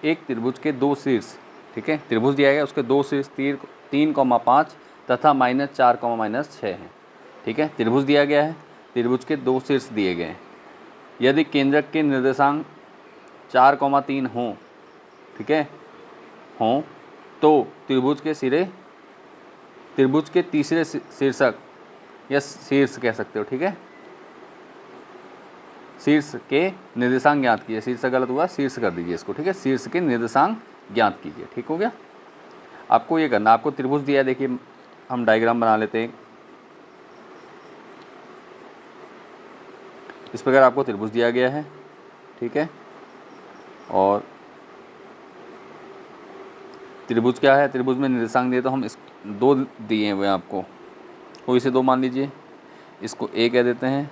एक त्रिभुज के दो शीर्ष, ठीक है, त्रिभुज दिया गया उसके दो शीर्ष 3,5 तथा -4,-6 हैं, ठीक है। त्रिभुज दिया गया है, त्रिभुज के दो शीर्ष दिए गए हैं। यदि केंद्रक के निर्देशांक 4,3 हों, ठीक है, हों तो त्रिभुज के सिरे, त्रिभुज के तीसरे शीर्षक या शीर्ष कह सकते हो, ठीक है, शीर्ष के निर्देशांक ज्ञात कीजिए। शीर्ष गलत हुआ, शीर्ष कर दीजिए इसको, ठीक है। शीर्ष के निर्देशांक ज्ञात कीजिए, ठीक हो गया। आपको ये करना, आपको त्रिभुज दिया है, देखिए हम डायग्राम बना लेते हैं। इस प्रकार आपको त्रिभुज दिया गया है, ठीक है। और त्रिभुज क्या है, त्रिभुज में निर्देशांक दिए तो हम इस दो दिए हुए हैं आपको, कोई से दो मान लीजिए, इसको ए कह देते हैं,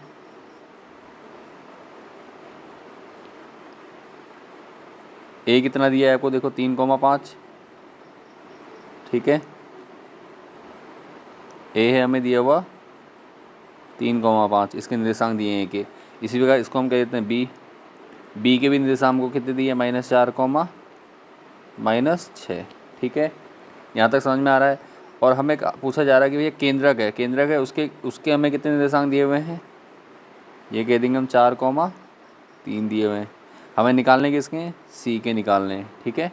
ए कितना दिया है आपको, देखो 3,5, ठीक है। ए है हमें दिया हुआ 3,5, इसके निर्देशांक दिए हैं के। इसी प्रकार इसको हम कह देते हैं बी, बी के भी निर्देशांक को कितने दिए, -4, -6, ठीक है। यहाँ तक समझ में आ रहा है। और हमें पूछा जा रहा है कि भैया केंद्रक है, केंद्रक है उसके हमें कितने निर्देशांक दिए हुए हैं, ये कह देंगे हम 4,3 दिए हुए हैं। हमें निकालने किसके, सी के निकालने हैं, ठीक है।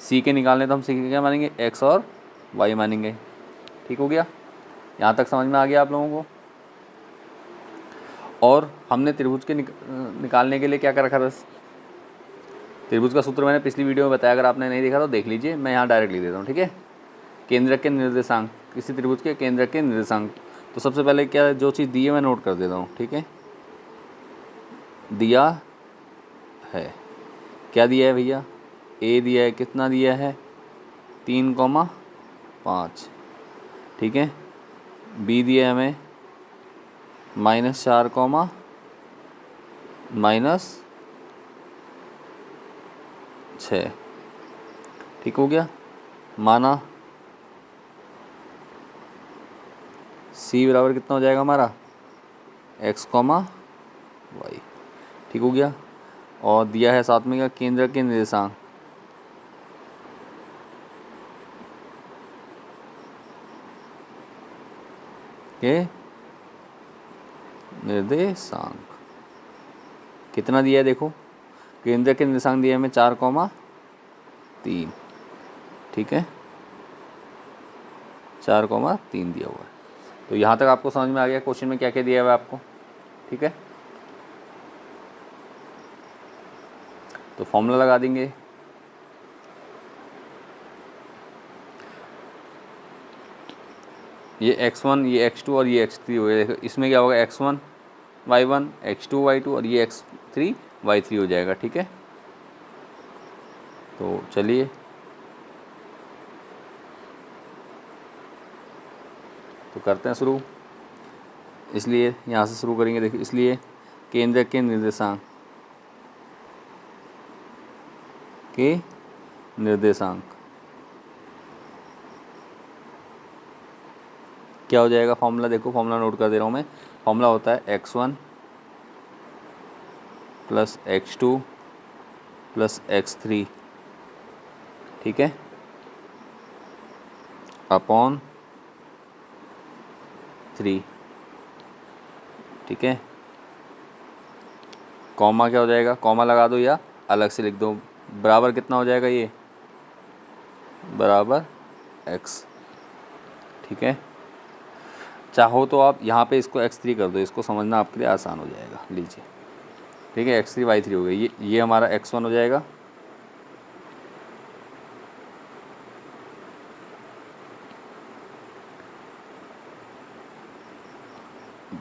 सी के निकालने तो हम सी के क्या मानेंगे, एक्स और वाई मानेंगे, ठीक हो गया। यहाँ तक समझ में आ गया आप लोगों को। और हमने त्रिभुज के निकालने के लिए क्या कर रखा था, त्रिभुज का सूत्र मैंने पिछली वीडियो में बताया, अगर आपने नहीं देखा तो देख लीजिए, मैं यहाँ डायरेक्ट लिख देता हूँ, ठीक है। केंद्रक के निर्देशांक, किसी त्रिभुज के केंद्रक के निर्देशांक, तो सबसे पहले क्या जो चीज़ दी है मैं नोट कर देता हूँ, ठीक है। दिया है, क्या दिया है भैया, ए दिया है, कितना दिया है, 3,5, ठीक है। बी दिया है हमें -4, -6, ठीक हो गया। माना सी बराबर कितना हो जाएगा हमारा, x, y, ठीक हो गया। और दिया है साथ में क्या, केंद्र के निर्देशांक, के निर्देशांक कितना दिया है, देखो केंद्र के निर्देशांक दिया है हमें 4,3, ठीक है, 4,3 दिया हुआ है। तो यहाँ तक आपको समझ में आ गया क्वेश्चन में क्या क्या दिया हुआ है आपको, ठीक है। तो फॉर्मूला लगा देंगे, ये x1, ये x2 और ये x3 हो गया। इसमें क्या होगा, x1 y1, x2 y2 और ये x3 y3 हो जाएगा, ठीक है। तो चलिए तो करते हैं शुरू। इसलिए यहाँ से शुरू करेंगे, देखिए, इसलिए केंद्र के निर्देशांक क्या हो जाएगा, फॉर्मूला देखो, फॉर्मूला नोट कर दे रहा हूँ मैं। फॉर्मूला होता है x1 + x2 + x3, ठीक है, अपॉन 3, ठीक है। कॉमा क्या हो जाएगा, कॉमा लगा दो या अलग से लिख दो, बराबर कितना हो जाएगा, ये बराबर x, ठीक है। चाहो तो आप यहाँ पे इसको x3 कर दो, इसको समझना आपके लिए आसान हो जाएगा, लीजिए, ठीक है। x3 y3 हो गई, ये हमारा x1 हो जाएगा,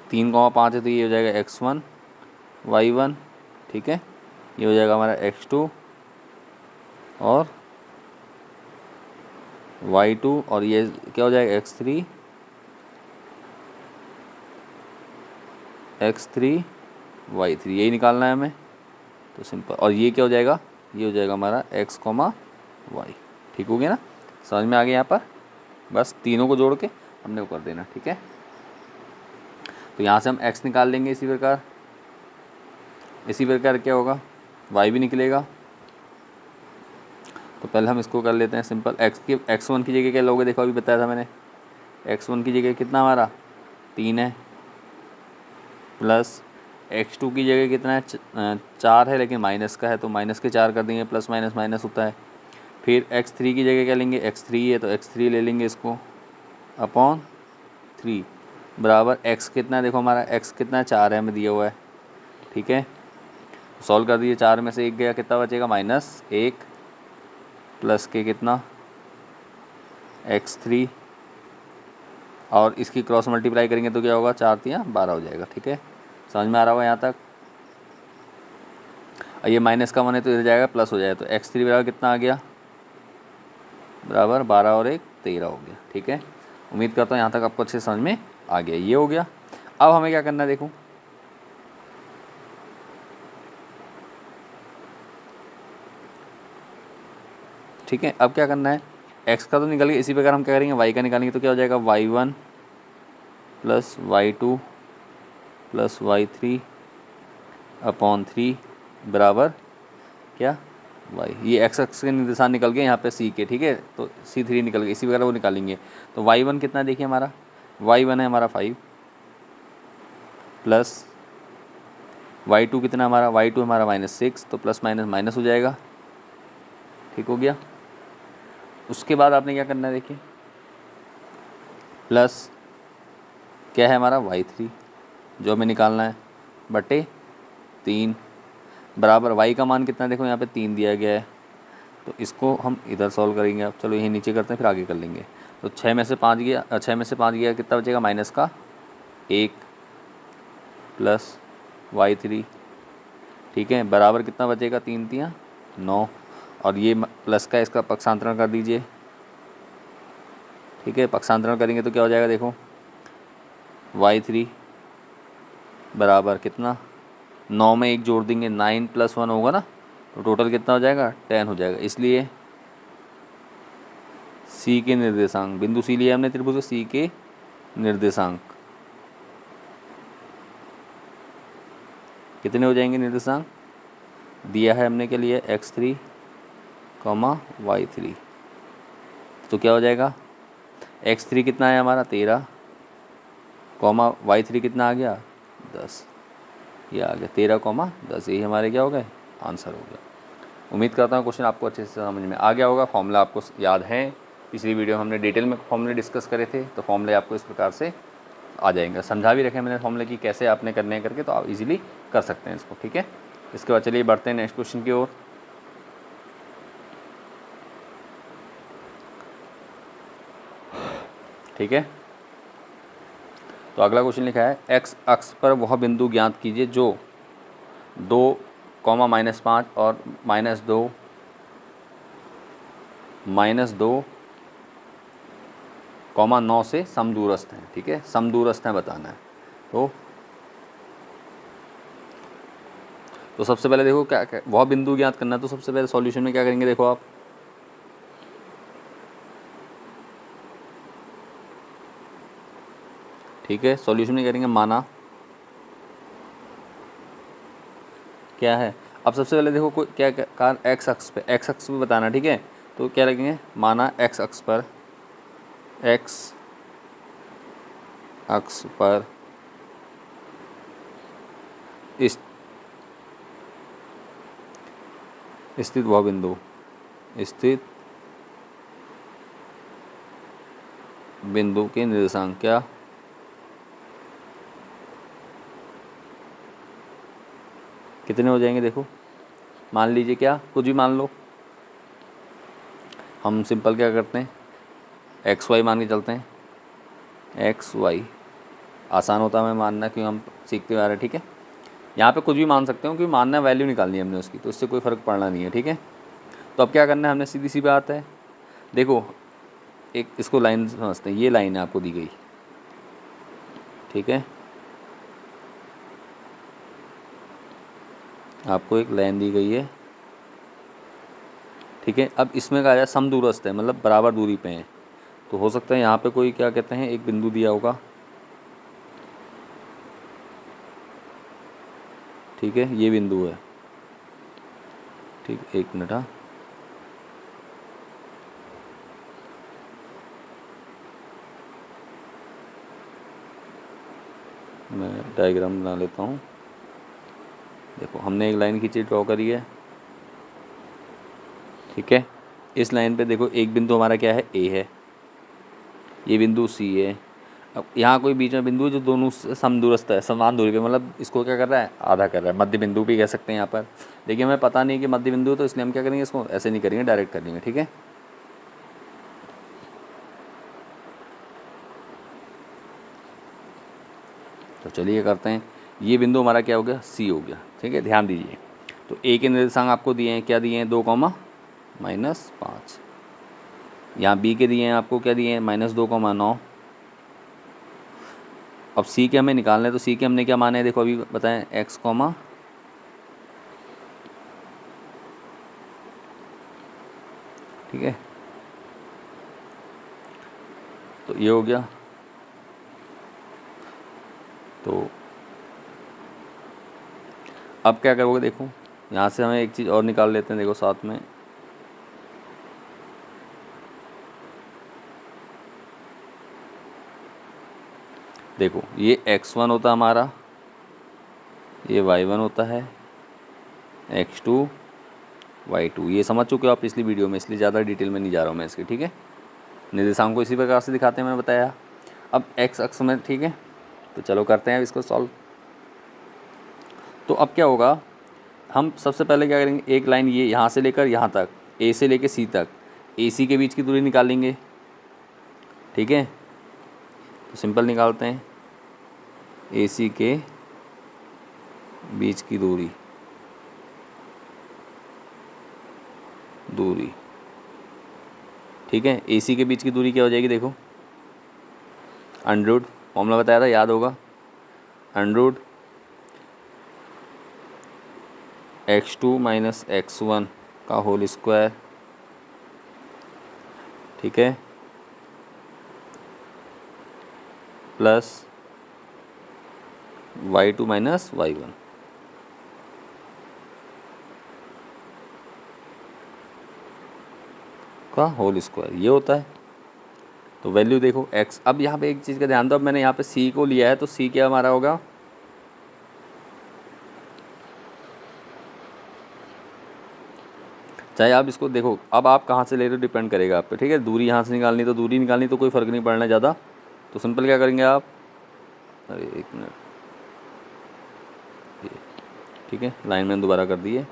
तीन कॉमा 5 है तो ये हो जाएगा x1 y1, ठीक है। ये हो जाएगा हमारा x2 और y2 और ये क्या हो जाएगा x3 y3, यही निकालना है हमें, तो सिंपल। और ये क्या हो जाएगा, ये हो जाएगा हमारा x, y, ठीक हो गया ना, समझ में आ गया। यहाँ पर बस तीनों को जोड़ के हमने वो कर देना, ठीक है। तो यहाँ से हम x निकाल लेंगे, इसी प्रकार क्या होगा, y भी निकलेगा, तो पहले हम इसको कर लेते हैं सिंपल। x1 की जगह क्या लोगे, देखो अभी बताया था मैंने, x1 की जगह कितना हमारा 3 है, प्लस x2 की जगह कितना है 4 है, लेकिन माइनस का है तो माइनस के 4 कर देंगे, प्लस माइनस माइनस होता है। फिर x3 की जगह क्या लेंगे, x3 है तो x3 ले लेंगे इसको अपॉन 3 बराबर x कितना है, देखो हमारा x कितना है 4 है हमें दिया हुआ है, ठीक है। सॉल्व कर दीजिए, 4 में से 1 गया, कितना बचेगा -1 प्लस के कितना x3, और इसकी क्रॉस मल्टीप्लाई करेंगे तो क्या होगा 4 3 12 हो जाएगा, ठीक है। समझ में आ रहा होगा यहाँ तक। ये माइनस का मन है तो इधर जाएगा प्लस हो जाएगा, तो x3 बराबर कितना आ गया, बराबर 12 और 1 13 हो गया, ठीक है। उम्मीद करता हूँ यहाँ तक आपको अच्छे समझ में आ गया। ये हो गया। अब हमें क्या करना है, देखो ठीक है। अब क्या करना है, x का तो निकल गया, इसी प्रकार हम क्या करेंगे y का निकालेंगे, तो क्या हो जाएगा y1 plus y2 plus y3 upon 3 बराबर क्या y, ये x अक्ष के निर्देशांक निकल गए यहाँ पे c के, ठीक है। तो c3 निकल गए, इसी प्रकार वो निकालेंगे। तो y1 कितना देखिए हमारा, y1 है हमारा 5 प्लस y2 कितना हमारा, y2 हमारा -6, तो प्लस माइनस माइनस हो जाएगा, ठीक हो गया। उसके बाद आपने क्या करना है, देखिए प्लस क्या है हमारा y3 जो हमें निकालना है बटे 3 बराबर y का मान कितना है, देखो यहाँ पे 3 दिया गया है, तो इसको हम इधर सॉल्व करेंगे। अब चलो यही नीचे करते हैं फिर आगे कर लेंगे। तो 6 में से 5 गया, 6 में से 5 गया, कितना बचेगा माइनस का 1 प्लस y3, ठीक है, बराबर कितना बचेगा 3 3 9, और ये प्लस का इसका पक्षांतरण कर दीजिए, ठीक है। पक्षांतरण करेंगे तो क्या हो जाएगा, देखो y3 बराबर कितना 9 में 1 जोड़ देंगे 9 + 1 होगा ना, तो टोटल कितना हो जाएगा 10 हो जाएगा। इसलिए सी के निर्देशांक, बिंदु सी लिया हमने त्रिभुज सी के निर्देशांक कितने हो जाएंगे, निर्देशांक दिया है हमने, के लिए x3, y3, तो क्या हो जाएगा x3 कितना है हमारा 13, y3 कितना आ गया 10, ये आ गया 13, 10, यही हमारे क्या हो गए आंसर हो गया। उम्मीद करता हूँ क्वेश्चन आपको अच्छे से समझ में आ गया होगा। फॉर्मूला आपको याद है, पिछली वीडियो में हमने डिटेल में फॉर्मूले डिस्कस करे थे, तो फॉर्मूले आपको इस प्रकार से आ जाएंगे। समझा भी रखे मैंने फॉर्मूले की कैसे आपने करने हैं करके, तो आप इजीली कर सकते हैं इसको, ठीक है। इसके बाद चलिए बढ़ते हैं नेक्स्ट क्वेश्चन की ओर। ठीक है, तो अगला क्वेश्चन लिखा है x अक्ष पर वह बिंदु ज्ञात कीजिए जो 2, -5 और -2, -2, 9 से समदूरस्थ हैं, ठीक है। समदूरस्थ हैं बताना है। तो सबसे पहले देखो क्या वह बिंदु ज्ञात करना है, तो सबसे पहले सॉल्यूशन में क्या करेंगे, देखो आप ठीक है, सॉल्यूशन में करेंगे माना क्या है। अब सबसे पहले देखो कोई क्या कार एक्स अक्ष पे बताना, ठीक है। तो क्या लगेंगे, माना एक्स अक्ष पर स्थित वह बिंदु के निर्देशांक क्या कितने हो जाएंगे, देखो मान लीजिए क्या कुछ भी मान लो, हम सिंपल क्या करते हैं XY मान के चलते हैं, XY आसान होता है हमें मानना, क्योंकि हम सीखते आ रहे हैं, ठीक है। यहाँ पे कुछ भी मान सकते हो, क्योंकि मानना वैल्यू निकालनी है हमने उसकी, तो इससे कोई फ़र्क पड़ना नहीं है, ठीक है। तो अब क्या करना है हमने, सीधी सी बात है, देखो एक इसको लाइन समझते हैं, ये लाइन है आपको दी गई, ठीक है, आपको एक लाइन दी गई है, ठीक है। अब इसमें कहा जाए समदूरस्थ है, मतलब बराबर दूरी पे हैं, तो हो सकता है यहाँ पे कोई क्या कहते हैं एक बिंदु दिया होगा, ठीक है, ये बिंदु है, ठीक, एक मिनट, हाँ मैं डायग्राम बना लेता हूँ। देखो हमने एक लाइन खींची, ड्रॉ करी है, ठीक है। इस लाइन पे देखो एक बिंदु हमारा क्या है, ए है, ये बिंदु सी है। अब यहाँ कोई बीच में बिंदु है जो दोनों समदूरस्थ है, समान दूरी पे, मतलब इसको क्या कर रहा है, आधा कर रहा है, मध्य बिंदु भी कह सकते हैं यहाँ पर। देखिए हमें पता नहीं कि मध्य बिंदु है, तो इसलिए हम क्या करेंगे, इसको ऐसे नहीं करेंगे, डायरेक्ट कर लेंगे, ठीक है। तो चलिए करते हैं। ये बिंदु हमारा क्या हो गया, सी हो गया, ठीक है। ध्यान दीजिए, तो ए के निर्देशांक आपको दिए हैं, क्या दिए हैं, 2,-5। यहाँ बी के दिए हैं आपको, क्या दिए हैं, -2,9। अब सी के हमें निकालना है, तो सी के हमने क्या माने हैं, देखो अभी बताएं, x, ठीक है। तो ये हो गया। तो अब क्या करोगे, देखो यहाँ से हमें एक चीज़ और निकाल लेते हैं, देखो साथ में, देखो ये x1 होता है हमारा, ये y1 होता है, x2 y2, ये समझ चुके हो आप पिछली वीडियो में, इसलिए ज़्यादा डिटेल में नहीं जा रहा हूँ मैं इसके, ठीक है। निर्देशांक को इसी प्रकार से दिखाते हैं, मैंने बताया। अब x अक्ष में, ठीक है, तो चलो करते हैं अब इसको सॉल्व। तो अब क्या होगा, हम सबसे पहले क्या करेंगे, एक लाइन ये यहाँ से लेकर यहाँ तक, ए से लेकर सी तक, ए सी के बीच की दूरी निकालेंगे, ठीक है। तो सिंपल निकालते हैं, ए सी के बीच की दूरी, ठीक है। ए सी के बीच की दूरी क्या हो जाएगी, देखो अंडररूट, फॉर्मूला बताया था, याद होगा, अंडररूट x2 - x1 का होल स्क्वायर, ठीक है, प्लस y2 - y1 का होल स्क्वायर, ये होता है। तो वैल्यू देखो x, अब यहाँ पे एक चीज़ का ध्यान दो, अब मैंने यहाँ पे c को लिया है, तो c क्या हमारा होगा, चाहे आप इसको देखो, अब आप कहाँ से ले रहे हो डिपेंड करेगा आप पे, ठीक है। दूरी यहाँ से निकालनी तो दूरी निकालनी, तो कोई फ़र्क नहीं पड़ना ज़्यादा। तो सिंपल क्या करेंगे आप, अरे एक मिनट, ये ठीक है, लाइन मैंने दोबारा कर दी है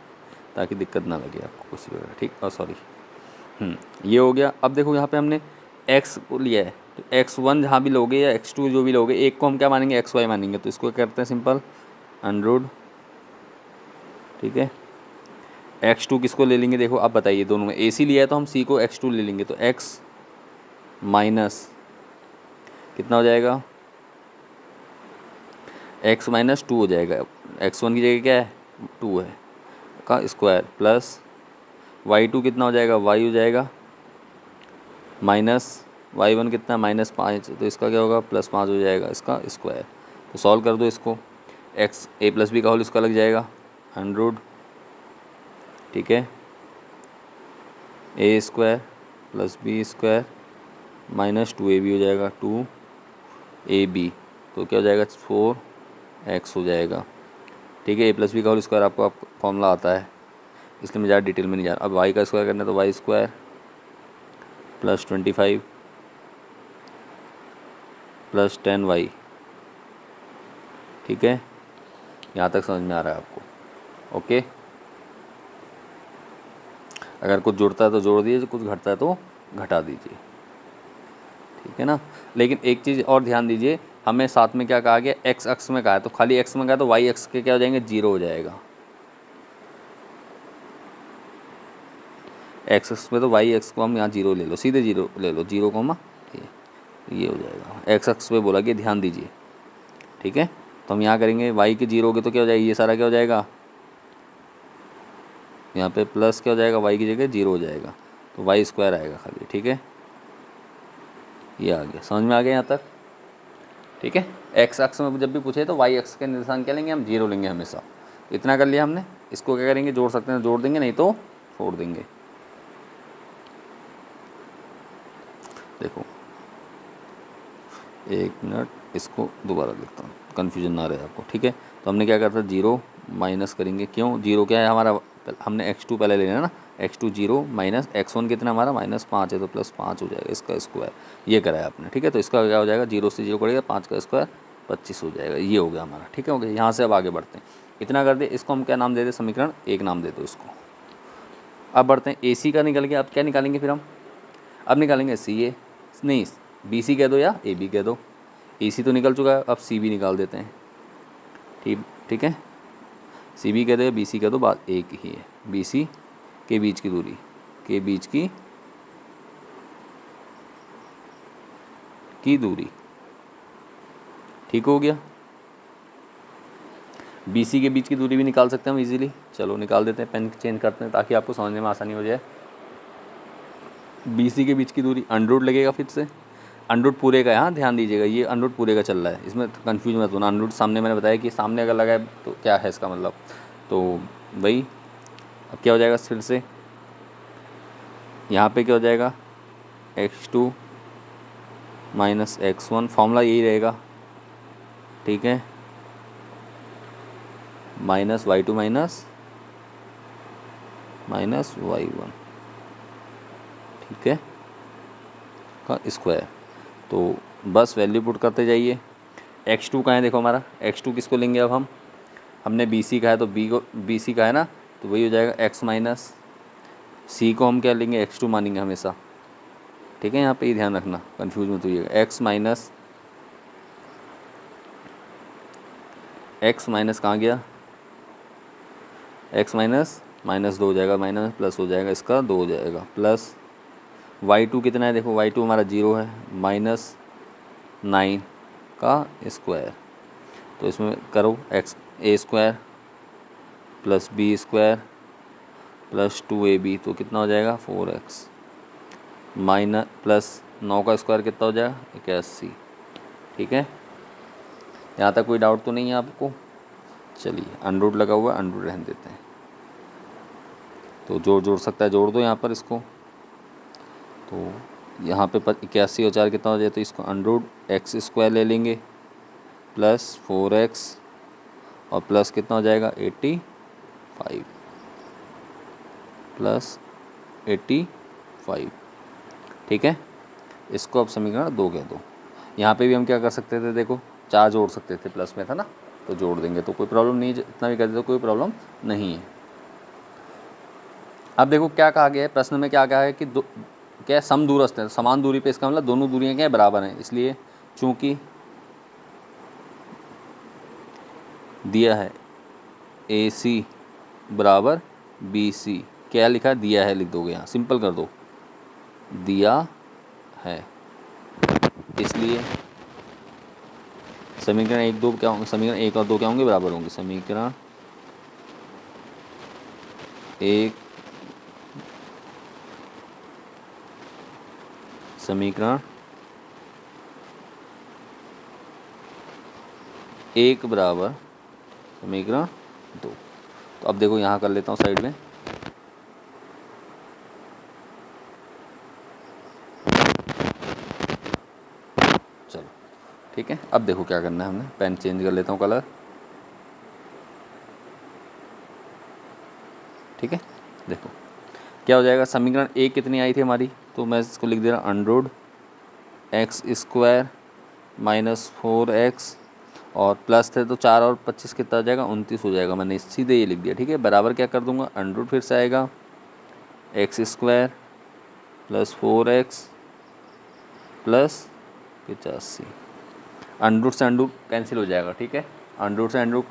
ताकि दिक्कत ना लगे आपको किसी वगैरह, ठीक, और सॉरी, ये हो गया। अब देखो यहाँ पे हमने x को लिया है, तो x1 जहाँ भी लोगे या x2 जो भी लोगे, एक को हम क्या मानेंगे, xy मानेंगे, तो इसको क्या करते हैं, सिंपल अंडररूट, ठीक है। x2 किसको ले लेंगे, देखो आप बताइए, दोनों में ac लिया है तो हम c को x2 ले लेंगे, तो x माइनस कितना हो जाएगा, x - 2 हो जाएगा, x1 की जगह क्या है, 2 है, का स्क्वायर, प्लस y2 कितना हो जाएगा, y हो जाएगा, माइनस y1 कितना, -5, तो इसका क्या होगा, +5 हो जाएगा, इसका स्क्वायर। तो सॉल्व कर दो इसको, x a + b का होल स्क्वायर लग जाएगा, अंडररूट, ठीक है, a² + b² -2ab हो जाएगा, 2ab, तो क्या हो जाएगा, 4x हो जाएगा, ठीक है। a + b का होल स्क्वायर आपको फॉर्मूला आता है, इसलिए मैं ज़्यादा डिटेल में नहीं जा रहा। अब y का स्क्वायर करना है, तो y² + 25 + 10y, ठीक है। यहाँ तक समझ में आ रहा है आपको, ओके। अगर कुछ जुड़ता है तो जोड़ दीजिए, कुछ घटता है तो घटा दीजिए, ठीक है ना। लेकिन एक चीज़ और ध्यान दीजिए, हमें साथ में क्या कहा गया, x अक्ष में कहा है, तो खाली x में कहा है, तो y अक्ष के क्या हो जाएंगे, 0 हो जाएगा, x अक्ष पे, तो y अक्ष को हम यहाँ 0 ले लो, सीधे 0 ले लो, 0, ये हो जाएगा, x अक्ष पे बोला कि ध्यान दीजिए, ठीक है। तो हम यहाँ करेंगे, y के 0 हो गए तो क्या हो जाएगा, ये सारा क्या हो जाएगा, यहाँ पे प्लस क्या हो जाएगा, y की जगह 0 हो जाएगा, तो y² आएगा खाली, ठीक है। ये आ गया, समझ में आ गया यहाँ तक, ठीक है। x अक्ष में जब भी पूछे तो y अक्ष के निर्देशांक क्या लेंगे, हम 0 लेंगे हमेशा। इतना कर लिया हमने, इसको क्या करेंगे, जोड़ सकते हैं, जोड़ देंगे, नहीं तो छोड़ देंगे। देखो एक मिनट, इसको दोबारा लिखता हूँ, कन्फ्यूजन ना रहे आपको, ठीक है। तो हमने क्या करता है, 0 माइनस करेंगे, क्यों, 0 क्या है हमारा, हमने x2 पहले लेना है ना, x2 0 माइनस x1 कितना हमारा -5 है, तो +5 हो जाएगा इसका स्क्वायर, ये करा है आपने, ठीक है। तो इसका क्या हो जाएगा, 0 से 0 करेगा, 5 का स्क्वायर 25 हो जाएगा, ये हो गया हमारा, ठीक है, हो गया। यहाँ से अब आगे बढ़ते हैं, इतना कर दे, इसको हम क्या नाम दे दें, समीकरण 1 नाम दे दो इसको। अब बढ़ते हैं, AC का निकल गया, अब क्या निकालेंगे फिर हम, अब निकालेंगे CA, नहीं BC कह दो या AB कह दो, AC तो निकल चुका है, अब CB निकाल देते हैं, ठीक है। CB कह दो या BC कह दो, बात एक ही है, BC के बीच की दूरी, के बीच की दूरी, ठीक हो गया। BC के बीच की दूरी भी निकाल सकते हैं हम इजीली, चलो निकाल देते हैं, पेन चेंज करते हैं ताकि आपको समझने में आसानी हो जाए। BC के बीच की दूरी अंडर लगेगा, फिर से अंडर पूरे का, यहाँ ध्यान दीजिएगा, ये अंडर पूरे का चल रहा है, इसमें कंफ्यूज मत होना। अंडर सामने मैंने बताया कि सामने अगर लगा है तो क्या है इसका मतलब, तो वही। अब क्या हो जाएगा, फिर से यहाँ पे क्या हो जाएगा, x2 माइनस x1, फॉर्मूला यही रहेगा, ठीक है, माइनस y2 माइनस y1, ठीक है, का स्क्वायर। तो बस वैल्यू पुट करते जाइए। x2 का है, देखो हमारा x2 किसको लेंगे, अब हमने BC का है तो BC का है ना, तो वही हो जाएगा x माइनस C को हम क्या लेंगे, x2 मानेंगे हमेशा, ठीक है। यहाँ पे ही ध्यान रखना, कंफ्यूज मत होइएगा, x माइनस कहाँ गया, x माइनस 2 हो जाएगा, माइनस प्लस हो जाएगा, इसका 2 हो जाएगा, प्लस y2 कितना है, देखो y2 हमारा 0 है, -9 का स्क्वायर, तो इसमें करो a square plus b square plus 2ab, तो कितना हो जाएगा 4x, माइनस प्लस 9 का स्क्वायर कितना हो जाएगा 81, ठीक है। यहाँ तक कोई डाउट तो नहीं है आपको, चलिए अंडर लगा हुआ, अंडर रहने देते हैं, तो जोड़ सकता है, जोड़ दो यहाँ पर इसको, तो यहाँ पे 81 और 4 कितना हो जाए, तो इसको अंडर x स्क्वायर ले लेंगे प्लस 4x और प्लस कितना हो जाएगा 85 प्लस 85, ठीक है। इसको अब समीकरण 2 कह दो। यहाँ पे भी हम क्या कर सकते थे, देखो 4 जोड़ सकते थे, प्लस में था ना, तो जोड़ देंगे, तो कोई प्रॉब्लम नहीं है, इतना भी कर दे तो कोई प्रॉब्लम नहीं है। अब देखो क्या कहा गया है प्रश्न में, क्या कहा है कि क्या है, समदूरस्थ है, समान दूरी पे, इसका मतलब दोनों दूरियां क्या है, बराबर हैं, इसलिए चूंकि दिया है AC बराबर BC, क्या लिखा है, दिया है लिख दोगे, यहाँ सिंपल कर दो, दिया है, इसलिए समीकरण 1 2 क्या होंगे, समीकरण 1 और 2 क्या होंगे, बराबर होंगे, समीकरण 1 बराबर समीकरण 2। तो अब देखो यहाँ कर लेता हूँ साइड में, चलो ठीक है। अब देखो क्या करना है, हमने पेन चेंज कर लेता हूँ कलर, ठीक है। देखो क्या हो जाएगा, समीकरण 1 कितनी आई थी हमारी, तो मैं इसको लिख दे रहा under x square minus 4x और प्लस थे तो 4 और 25 कितना आ जाएगा 29 हो जाएगा, मैंने सीधे ये लिख दिया, ठीक है। बराबर क्या कर दूंगा, अंडर फिर से आएगा x square plus 4x plus 85, under से अंडर कैंसिल हो जाएगा, ठीक है, अंडर से अंडर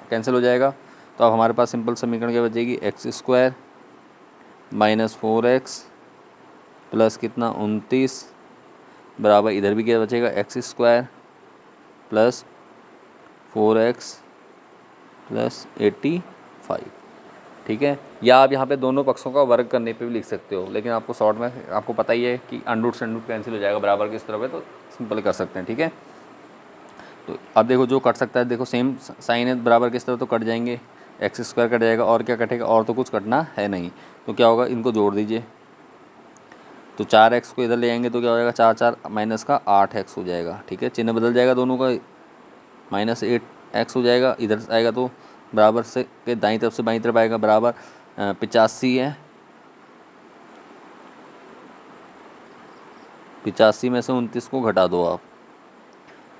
कैंसिल हो जाएगा। तो अब हमारे पास सिंपल समीकरण क्या बचेगी, x square minus 4x plus कितना 29 बराबर, इधर भी क्या बचेगा, x square plus 4x plus 85, ठीक है। या आप यहाँ पे दोनों पक्षों का वर्ग करने पे भी लिख सकते हो, लेकिन आपको शॉर्ट में आपको पता ही है कि अंडर से अंडर कैंसिल हो जाएगा, बराबर किस तरफ है, तो सिंपल कर सकते हैं, ठीक है। तो अब देखो जो कट सकता है, देखो सेम साइन है, बराबर किस तरफ तो कट जाएंगे, एक्स स्क्वायर कट जाएगा, और क्या कटेगा, और तो कुछ कटना है नहीं, तो क्या होगा, इनको जोड़ दीजिए, तो 4x को इधर ले आएंगे तो क्या हो जाएगा, 4 4 माइनस का 8x हो जाएगा, ठीक है, चिन्ह बदल जाएगा दोनों का, माइनस 8x हो जाएगा, इधर से आएगा तो बराबर से के दाईं तरफ से बाईं तरफ आएगा, बराबर 85 है। 85 में से 29 को घटा दो आप,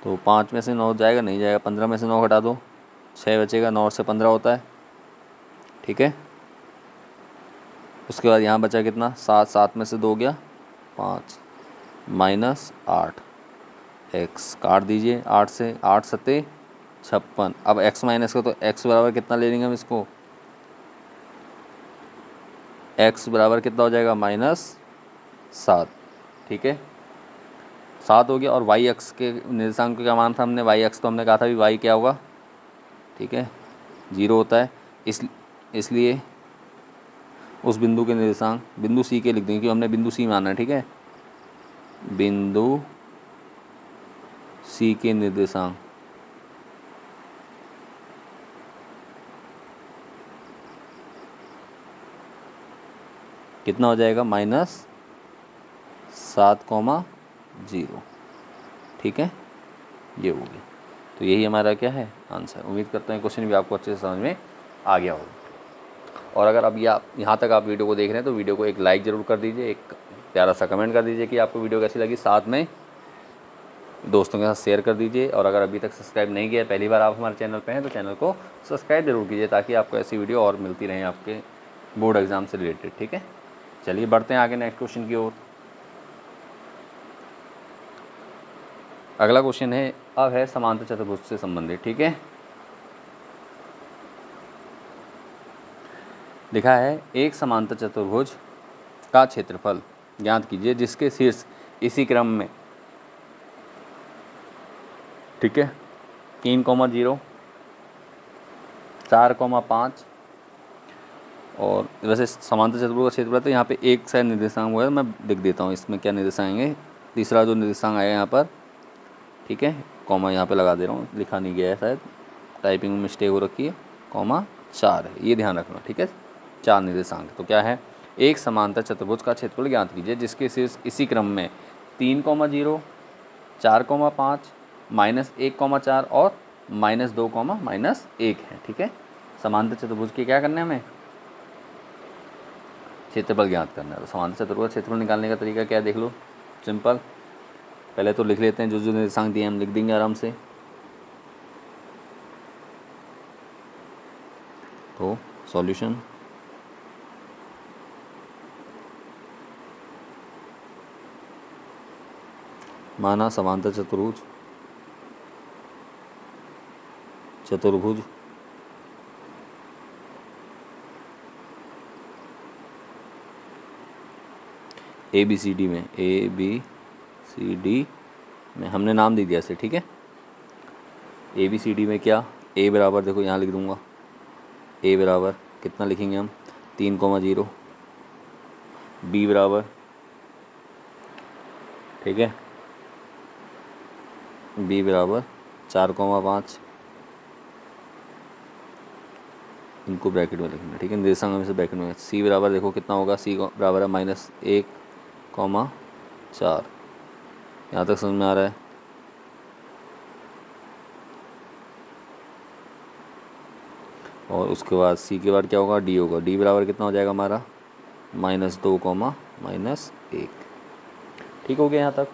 तो 5 में से 9 जाएगा, नहीं जाएगा। 15 में से 9 घटा दो, 6 बचेगा। 9 से 15 होता है, ठीक है। उसके बाद यहाँ बचा कितना, 7, 7 में से 2 गया 5, माइनस 8 x काट दीजिए। 8 से 8 सत्ते 56। अब x माइनस का, तो x बराबर कितना ले लेंगे हम इसको, x बराबर कितना हो जाएगा, -7, ठीक है। 7 हो गया। और y अक्ष के निर्देशांक का क्या मान था हमने, y अक्ष तो हमने कहा था भी y क्या होगा, ठीक है, 0 होता है। इसलिए उस बिंदु के निर्देशांक, बिंदु C के लिख देंगे क्योंकि हमने बिंदु C माना है, ठीक है। बिंदु C के निर्देशांक कितना हो जाएगा, -7,0, ठीक है। ये हो गया। तो यही हमारा क्या है, आंसर। उम्मीद करते हैं क्वेश्चन भी आपको अच्छे से समझ में आ गया होगा। और अगर अब यहाँ तक आप वीडियो को देख रहे हैं तो वीडियो को एक लाइक ज़रूर कर दीजिए, एक प्यारा सा कमेंट कर दीजिए कि आपको वीडियो कैसी लगी, साथ में दोस्तों के साथ शेयर कर दीजिए। और अगर अभी तक सब्सक्राइब नहीं किया है, पहली बार आप हमारे चैनल पे हैं, तो चैनल को सब्सक्राइब जरूर कीजिए ताकि आपको ऐसी वीडियो और मिलती रहें आपके बोर्ड एग्ज़ाम से रिलेटेड, ठीक है। चलिए बढ़ते हैं आगे नेक्स्ट क्वेश्चन की ओर। अगला क्वेश्चन है, अब है समांतर चतुर्भुज से संबंधित, ठीक है। लिखा है, एक समांतर चतुर्भुज का क्षेत्रफल ज्ञात कीजिए जिसके शीर्ष इसी क्रम में, ठीक है, 3,0, 4,5। और वैसे समांतर चतुर्भुज का क्षेत्रफल, तो यहाँ पे एक शायद निर्देशांक हुआ है, मैं लिख देता हूँ इसमें क्या निर्देशांक आएंगे। तीसरा जो निर्देशांक आएगा यहाँ पर, ठीक है, कॉमा यहाँ पे लगा दे रहा हूँ, लिखा नहीं गया है शायद, टाइपिंग में मिस्टेक हो रखी है। 4 है, ये ध्यान रखना, ठीक है। 4 निर्देशांक। तो क्या है, एक समांतर चतुर्भुज का क्षेत्रफल ज्ञात कीजिए जिसके शीर्ष इसी क्रम में 3,0, 4,5, -1,4 और -2, -1 है, ठीक है। समांतर चतुर्भुज के क्या करना है हमें, क्षेत्रफल ज्ञात करना है। तो समांतर चतुर्भुज क्षेत्रफल निकालने का तरीका क्या है, देख लो, सिंपल। पहले तो लिख लेते हैं जो जो निर्देशांक दिए हम लिख देंगे आराम से। तो सॉल्यूशन, माना समांतर चतुर्भुज ABCD में हमने नाम दे दिया इसे, ठीक है। ABCD में क्या, A बराबर, देखो यहाँ लिख दूंगा, A बराबर कितना लिखेंगे हम, 3,0, B बराबर, ठीक है, B बराबर 4,5, इनको ब्रैकेट में लिखना, ठीक है, निर्देशांक में से ब्रैकेट में। C बराबर देखो कितना होगा, C बराबर है -1,4। यहाँ तक समझ में आ रहा है। और उसके बाद C के बाद क्या होगा, D होगा। D बराबर कितना हो जाएगा हमारा, -2, -1, ठीक हो गया यहाँ तक।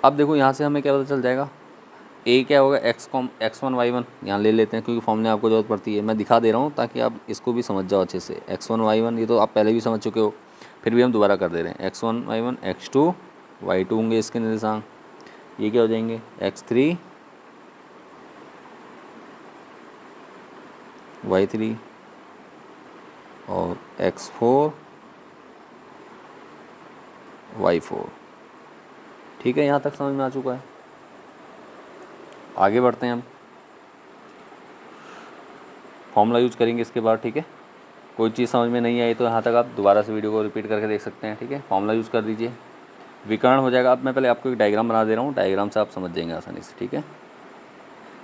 अब देखो यहाँ से हमें क्या पता चल जाएगा, A क्या होगा, x1 y1 यहाँ ले लेते हैं क्योंकि फॉर्मूले आपको ज़रूरत पड़ती है। मैं दिखा दे रहा हूँ ताकि आप इसको भी समझ जाओ अच्छे से। x1 y1 ये तो आप पहले भी समझ चुके हो, फिर भी हम दोबारा कर दे रहे हैं। x1 y1 x2 y2 होंगे इसके निर्देशांक। ये क्या हो जाएंगे, x3 y3 और x4 y4, ठीक है। यहाँ तक समझ में आ चुका है। आगे बढ़ते हैं हम, फॉर्मूला यूज करेंगे इसके बाद, ठीक है। कोई चीज़ समझ में नहीं आई तो यहाँ तक आप दोबारा से वीडियो को रिपीट करके देख सकते हैं, ठीक है। फॉर्मूला यूज़ कर दीजिए, विकर्ण हो जाएगा। अब मैं पहले आपको एक डायग्राम बना दे रहा हूँ, डायग्राम से आप समझ जाएंगे आसानी से, ठीक है।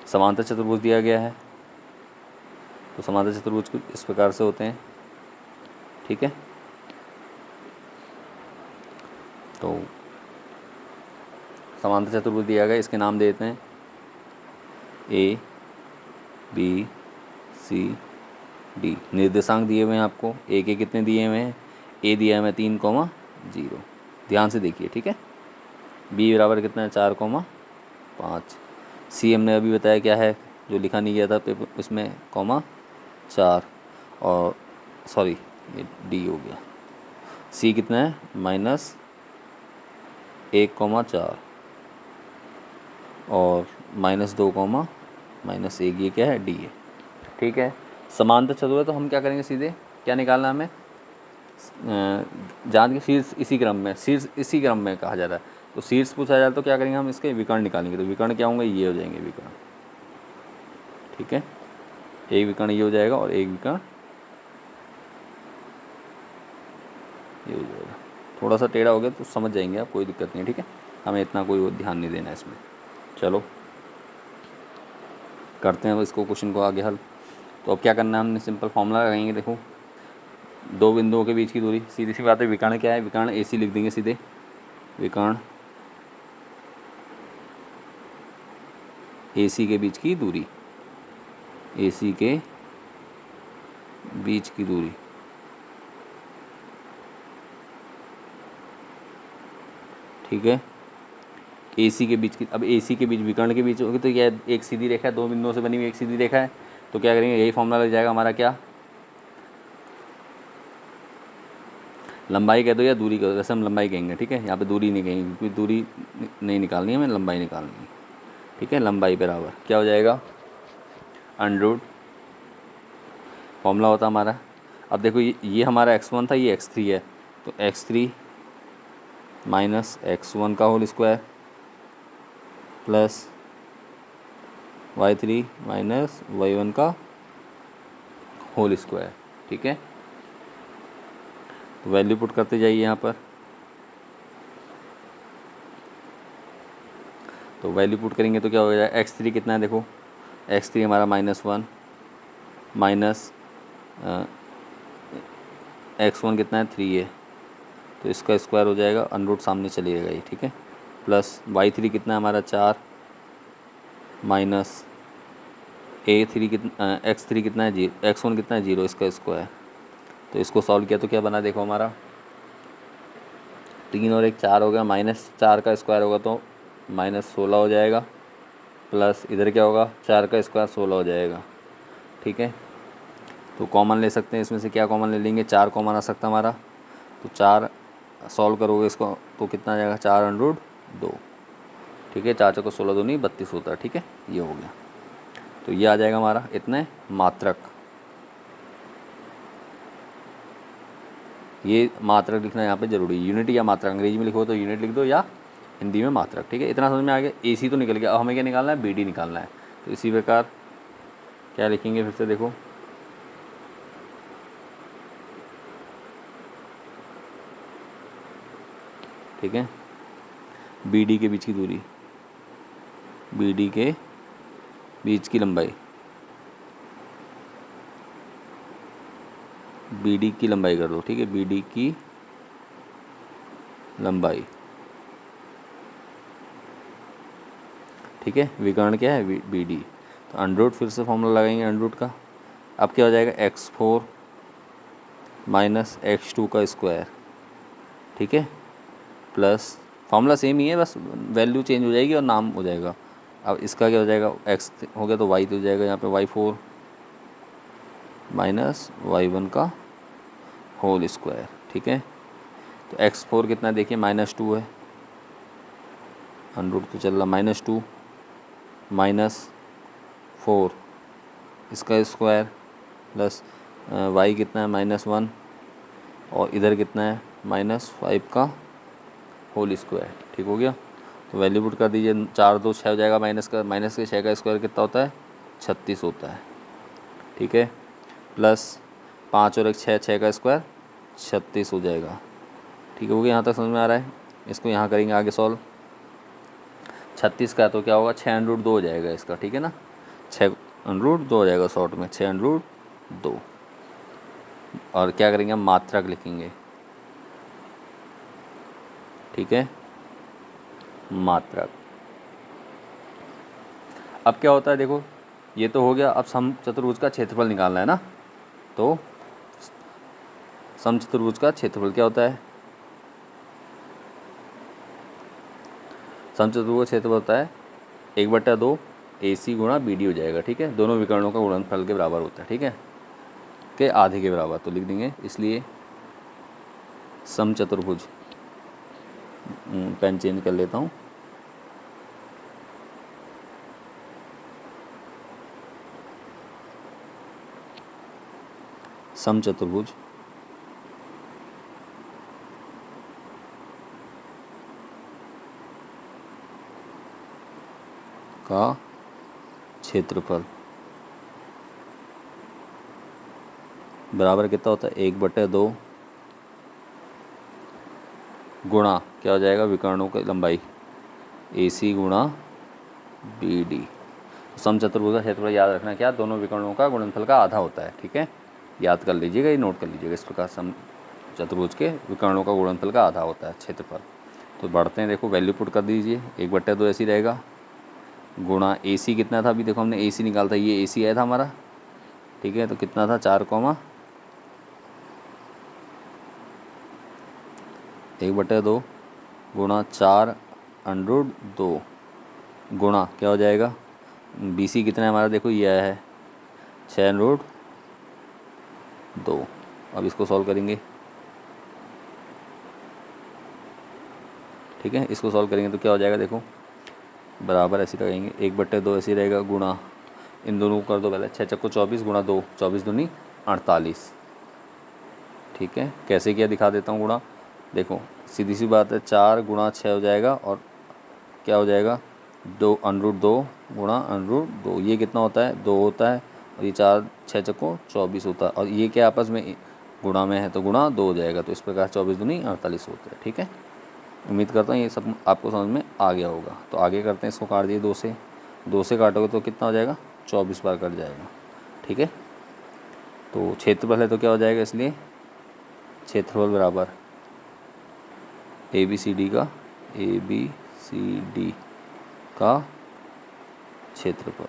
समांतर चतुर्भुज दिया गया है, तो समांतर चतुर्भुज कुछ इस प्रकार से होते हैं, ठीक है। तो समांतर चतुर्भुज दिया गया, इसके नाम दे देते हैं ए बी सी डी। निर्देशांक दिए हुए हैं आपको, ए के कितने दिए हुए हैं, ए दिया है हमें 3,0। ध्यान से देखिए, ठीक है। बी बराबर कितना है 4,5। सी हमने अभी बताया क्या है, जो लिखा नहीं गया था पेपर इसमें, ,4। और सॉरी ये डी हो गया। सी कितना है -1,4 और -2, -1, ये क्या है डी है, ठीक है। समांतर चतुर्भुज है तो हम क्या करेंगे, सीधे क्या निकालना है हमें, जान के शीर्ष इसी क्रम में, शीर्ष इसी क्रम में कहा जा रहा है, तो शीर्ष पूछा जाए तो क्या करेंगे हम, इसके विकर्ण निकालेंगे। तो विकर्ण क्या होंगे, ये हो जाएंगे विकर्ण, ठीक है। एक विकर्ण ये हो जाएगा और एक विकर्ण ये हो जाएगा। थोड़ा सा टेढ़ा हो गया तो समझ जाएंगे आप, कोई दिक्कत नहीं, ठीक है। हमें इतना कोई ध्यान नहीं देना है इसमें। चलो करते हैं अब इसको, क्वेश्चन को आगे हल। तो अब क्या करना है, हमने सिंपल फॉर्मूला लगाएंगे। देखो दो बिंदुओं के बीच की दूरी, सीधी सी बात है, विकर्ण क्या है, विकर्ण ए सी लिख देंगे सीधे। विकर्ण ए सी के बीच की दूरी, ए सी के बीच की दूरी, ठीक है। ए सी के बीच की, अब ए सी के बीच विकर्ण के बीच होगी तो क्या एक सीधी रेखा है, दो बिंदुओं से बनी हुई एक सीधी रेखा है, तो क्या करेंगे, यही फॉर्मूला लग जाएगा हमारा, क्या लंबाई कह दो या दूरी कह दो, वैसे हम लंबाई कहेंगे, ठीक है। यहाँ पे दूरी नहीं कहेंगे क्योंकि दूरी नहीं निकालनी है, हमें लंबाई निकालनी है, ठीक है। लंबाई बराबर क्या हो जाएगा, √ फॉर्मूला होता हमारा। अब देखो ये हमारा x1 था, ये x3 है, तो x3 - x1 का whole square plus y3 - y1 का होल स्क्वायर, ठीक है। तो वैल्यू पुट करते जाइए यहाँ पर, तो वैल्यू पुट करेंगे तो क्या हो जाएगा, x3 कितना है, देखो x3 हमारा -1 माइनस x1 कितना है 3 है, तो इसका स्क्वायर हो जाएगा, √ सामने चलिएगा ये, ठीक है। प्लस y3 कितना है हमारा 4 माइनस a3 कितना, x3 कितना है 0, x1 कितना है 0, इसका स्क्वायर। तो इसको सॉल्व किया तो क्या बना, देखो हमारा 3 और 1 4 हो गया, -4 का स्क्वायर होगा तो -16 हो जाएगा, प्लस इधर क्या होगा 4 का स्क्वायर 16 हो जाएगा, ठीक है। तो कॉमन ले सकते हैं, इसमें से क्या कॉमन ले लेंगे, 4 कॉमन आ सकता हमारा, तो 4 सॉल्व करोगे इसको तो कितना आ जाएगा, 4√2, ठीक है। 4 चौको 16 दूनी 32 होता है, ठीक है। ये हो गया, तो ये आ जाएगा हमारा इतने मात्रक। ये मात्रक लिखना यहाँ पे जरूरी है, यूनिट या मात्रक, अंग्रेजी में लिखो तो यूनिट लिख दो या हिंदी में मात्रक, ठीक है। इतना समझ में आ गया। ए सी तो निकल गया, अब हमें क्या निकालना है, बी डी निकालना है। तो इसी प्रकार क्या लिखेंगे, फिर से देखो, ठीक है। बी डी के बीच की दूरी, बी डी के बीच की लंबाई, बी डी की लंबाई कर दो, ठीक है। बी डी की लंबाई, ठीक है। विकर्ण क्या है, बी डी। तो √ फिर से फॉर्मूला लगाएंगे √ का। अब क्या हो जाएगा, x4 - x2 का स्क्वायर, ठीक है, प्लस फॉर्मूला सेम ही है, बस वैल्यू चेंज हो जाएगी और नाम हो जाएगा। अब इसका क्या हो जाएगा, x हो गया तो y तो हो जाएगा यहाँ पे y4 - y1 का होल स्क्वायर, ठीक है। तो x4 कितना देखिए -2 है, √ तो चल रहा -2 -4 इसका स्क्वायर प्लस y कितना है -1 और इधर कितना है -5 का होल स्क्वायर, ठीक हो गया। तो वैल्यू पुट कर दीजिए, 4 2 6 हो जाएगा, माइनस के 6 का स्क्वायर कितना होता है 36 होता है, ठीक है। प्लस 5 और 1 6, 6 का स्क्वायर 36 हो जाएगा, ठीक हो गया। यहाँ तक समझ में आ रहा है। इसको यहाँ करेंगे आगे सॉल्व, 36 का तो क्या होगा 6√2 हो जाएगा इसका, ठीक है ना। 6√2 हो जाएगा शॉर्ट में, 6√2। और क्या करेंगे हम, मात्रक लिखेंगे, ठीक है, मात्रक। अब क्या होता है देखो, ये तो हो गया। अब समचतुर्भुज का क्षेत्रफल निकालना है ना, तो समचतुर्भुज का क्षेत्रफल क्या होता है? समचतुर्भुज का क्षेत्रफल होता है 1/2 AC गुणा BD हो जाएगा। ठीक है, दोनों विकर्णों का गुणनफल के बराबर होता है। ठीक है, के आधे के बराबर तो लिख देंगे, इसलिए समचतुर्भुज, पेन चेंज कर लेता हूँ, समचतुर्भुज का क्षेत्रफल बराबर कितना होता है? 1/2 गुणा क्या हो जाएगा? विकर्णों की लंबाई AC गुणा BD। समचतुर्भुज का क्षेत्रफल याद रखना क्या? दोनों विकर्णों का गुणनफल का आधा होता है। ठीक है, याद कर लीजिएगा, ये नोट कर लीजिएगा। इस प्रकार समचतुर्भुज के विकर्णों का गुणनफल का आधा होता है क्षेत्रफल। तो बढ़ते हैं, देखो वैल्यू पुट कर दीजिए। 1/2 ऐसी रहेगा, गुणा AC कितना था? अभी देखो हमने AC निकाला था, ये AC आया था हमारा। ठीक है, तो कितना था? 4, 1/2 गुणा 4√2 गुणा क्या हो जाएगा? BC कितना है हमारा? देखो ये आया है 6√2। अब इसको सॉल्व करेंगे। ठीक है, इसको सॉल्व करेंगे तो क्या हो जाएगा? देखो बराबर ऐसे लगाएंगे, 1/2 ऐसे रहेगा, गुणा इन दोनों को कर दो पहले, 6×4 24 गुणा 2, 24 दूनी 48। ठीक है, कैसे किया दिखा देता हूँ गुणा। देखो सीधी सी बात है, 4 गुणा 6 हो जाएगा और क्या हो जाएगा? 2√2 गुणा √2। ये कितना होता है? 2 होता है, और ये 4 6×4 24 होता है, और ये क्या आपस में गुणा में है तो गुणा 2 हो जाएगा। तो इस प्रकार 24 दूनी 48 होता है। ठीक है, उम्मीद करता हूँ ये सब आपको समझ में आ गया होगा। तो आगे करते हैं, इसको काट दिए 2 से काटोगे तो कितना हो जाएगा? 24 बार कट जाएगा। ठीक है, तो क्षेत्रफल है तो क्या हो जाएगा? इसलिए क्षेत्रफल बराबर ABCD का क्षेत्रफल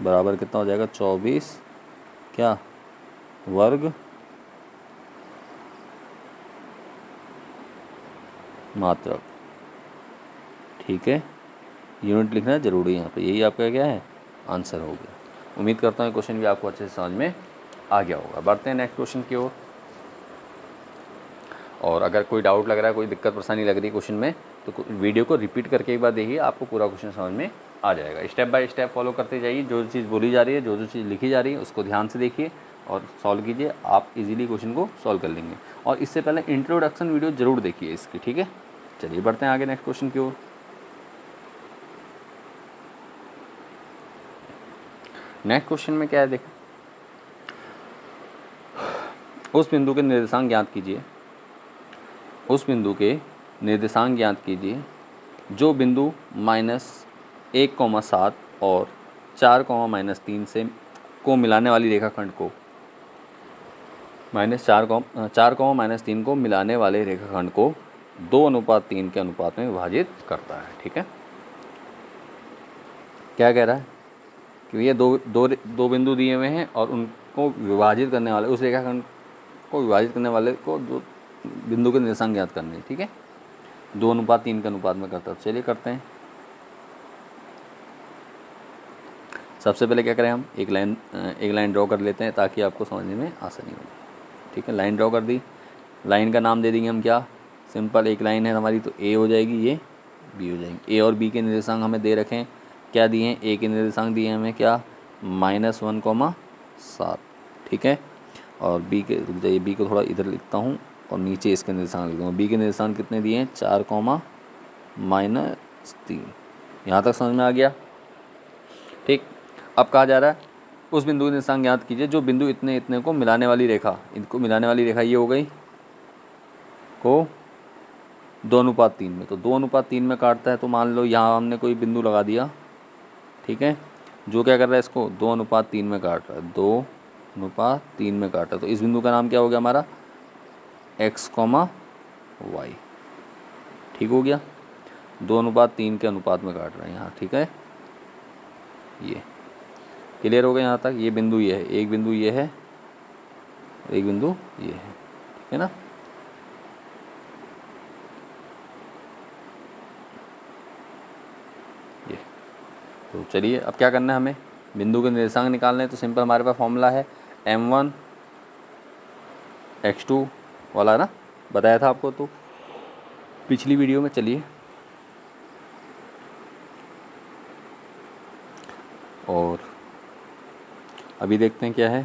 बराबर कितना हो जाएगा? 24 क्या वर्ग मात्रक। ठीक है, यूनिट लिखना जरूरी है यहाँ पे। यही आपका क्या है? आंसर हो गया। उम्मीद करता हूँ क्वेश्चन भी आपको अच्छे से समझ में आ गया होगा। बढ़ते हैं नेक्स्ट क्वेश्चन की ओर। और अगर कोई डाउट लग रहा है, कोई दिक्कत परेशानी लग रही है क्वेश्चन में, तो वीडियो को रिपीट करके एक बार देखिए, आपको पूरा क्वेश्चन समझ में आ जाएगा। स्टेप बाय स्टेप फॉलो करते जाइए। जो चीज़ बोली जा रही है, जो चीज़ लिखी जा रही है, उसको ध्यान से देखिए और सॉल्व कीजिए। आप इजीली क्वेश्चन को सॉल्व कर लेंगे। और इससे पहले इंट्रोडक्शन वीडियो जरूर देखिए इसकी। ठीक है, चलिए बढ़ते हैं आगे नेक्स्ट क्वेश्चन की ओर। नेक्स्ट क्वेश्चन में क्या है, देखो उस बिंदु के निर्देशांक ज्ञात कीजिए। उस बिंदु के निर्देशांक ज्ञात कीजिए जो बिंदु -1,7 और 4, -3 को मिलाने वाली रेखाखंड को -3 को मिलाने वाले रेखाखंड को 2:3 के अनुपात में विभाजित करता है। ठीक है, क्या कह रहा है कि ये दो बिंदु दिए हुए हैं और उनको विभाजित करने वाले, उस रेखाखंड को विभाजित करने वाले को जो बिंदु के निर्देशांक ज्ञात करने। ठीक है, 2:3 के अनुपात में करता है। चलिए करते हैं। सबसे पहले क्या करें, हम एक लाइन ड्रॉ कर लेते हैं ताकि आपको समझने में आसानी होगी। ठीक है, लाइन ड्रॉ कर दी। लाइन का नाम दे देंगे हम क्या? सिंपल, एक लाइन है हमारी तो A हो जाएगी, ये B हो जाएंगे। A और B के निर्देशांक हमें दे रखे हैं, क्या दिए हैं? A के निर्देशांक दिए हैं हमें क्या? -1,7। ठीक है, और B के, रुक जाइए, B को थोड़ा इधर लिखता हूँ और नीचे इसके निर्देशांक लिख दूँगा। B के निर्देशांक कितने दिए हैं? 4, -3। यहाँ तक समझ में आ गया? ठीक, अब कहा जा रहा है उस बिंदु के निर्देशांक ज्ञात कीजिए जो बिंदु इतने इतने को मिलाने वाली रेखा, इनको मिलाने वाली रेखा ये हो गई को 2:3 में, तो 2:3 में काटता है। तो मान लो यहाँ हमने कोई बिंदु लगा दिया। ठीक है, जो क्या कर रहा है, इसको 2:3 में काट रहा है, 2:3 में काट रहा है। तो इस बिंदु का नाम क्या हो गया हमारा? x, Y. ठीक हो गया, 2:3 के अनुपात में काट रहे हैं यहाँ, ठीक है। ये क्लियर हो गया यहाँ तक। ये बिंदु ये है, एक बिंदु ये है, एक बिंदु ये है, ठीक है ना। ये तो चलिए अब क्या करना है, हमें बिंदु के निर्देशांक निकालने हैं। तो सिंपल हमारे पास फॉर्मूला है m1 x2 वाला ना, बताया था आपको तो पिछली वीडियो में। चलिए और अभी देखते हैं क्या है।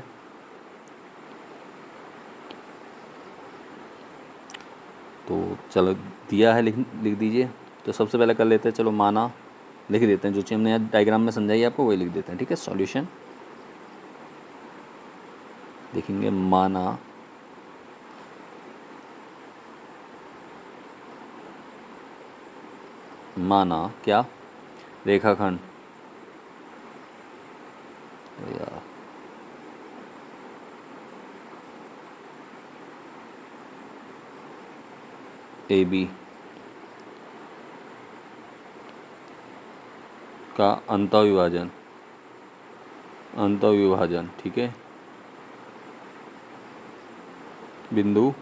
तो चलो दिया है, लिख दीजिए। तो सबसे पहले कर लेते हैं, चलो माना लिख देते हैं, जो चीज़ हमने यहाँ डायग्राम में समझाई आपको वही लिख देते हैं, ठीक है। सॉल्यूशन देखेंगे, माना क्या, रेखाखंड यार AB का अंतःविभाजन, ठीक है, बिंदु